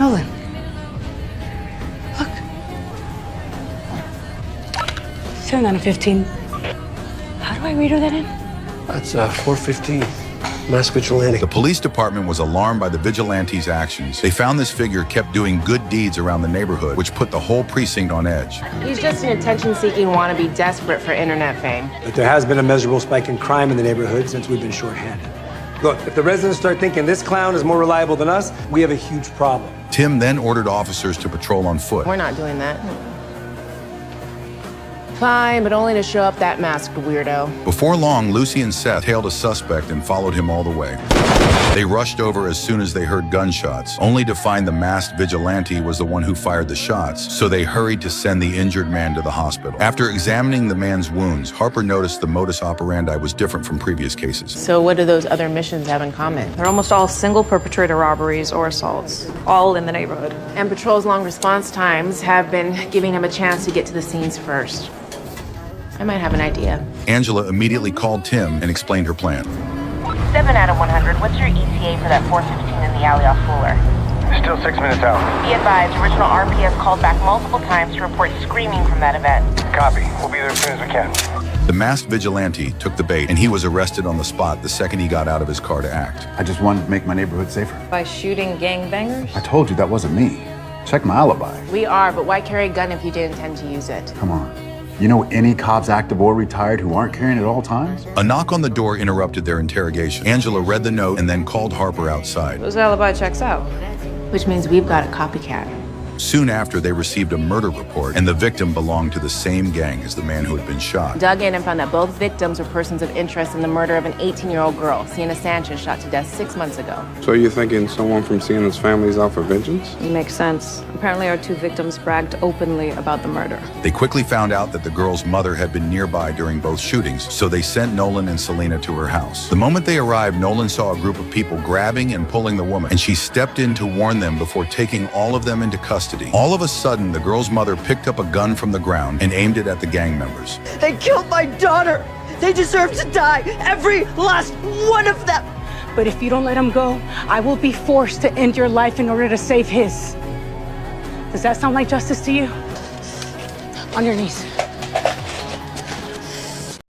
Nolan. Look. 7 out of 15. How do I read that in? That's 415. Mass vigilante. The police department was alarmed by the vigilante's actions. They found this figure kept doing good deeds around the neighborhood, which put the whole precinct on edge. He's just an attention-seeking wannabe desperate for internet fame. But there has been a measurable spike in crime in the neighborhood since we've been shorthanded. Look, if the residents start thinking this clown is more reliable than us, we have a huge problem. Tim then ordered officers to patrol on foot. We're not doing that. Fine, but only to show up that masked weirdo. Before long, Lucy and Seth hailed a suspect and followed him all the way. They rushed over as soon as they heard gunshots, only to find the masked vigilante was the one who fired the shots, so they hurried to send the injured man to the hospital. After examining the man's wounds, Harper noticed the modus operandi was different from previous cases. So what do those other missions have in common? They're almost all single perpetrator robberies or assaults, all in the neighborhood. And Patrol's long response times have been giving him a chance to get to the scenes first. I might have an idea. Angela immediately called Tim and explained her plan. 7 out of 100. What's your ETA for that 415 in the alley off Fuller? Still 6 minutes out. Be advised, original RPS called back multiple times to report screaming from that event. Copy. We'll be there as soon as we can. The masked vigilante took the bait, and he was arrested on the spot the second he got out of his car to act. I just wanted to make my neighborhood safer. By shooting gangbangers? I told you that wasn't me. Check my alibi. We are, but why carry a gun if you didn't intend to use it? Come on. You know any cops, active or retired, who aren't carrying at all times? A knock on the door interrupted their interrogation. Angela read the note and then called Harper outside. Whose alibi checks out? Which means we've got a copycat. Soon after, they received a murder report, and the victim belonged to the same gang as the man who had been shot. Dug in and found that both victims were persons of interest in the murder of an 18-year-old girl, Sienna Sanchez, shot to death 6 months ago. So you're thinking someone from Sienna's family is out for vengeance? It makes sense. Apparently our two victims bragged openly about the murder. They quickly found out that the girl's mother had been nearby during both shootings, so they sent Nolan and Selena to her house. The moment they arrived, Nolan saw a group of people grabbing and pulling the woman, and she stepped in to warn them before taking all of them into custody. All of a sudden, the girl's mother picked up a gun from the ground and aimed it at the gang members. They killed my daughter. They deserve to die. Every last one of them. But if you don't let him go, I will be forced to end your life in order to save his. Does that sound like justice to you? On your knees.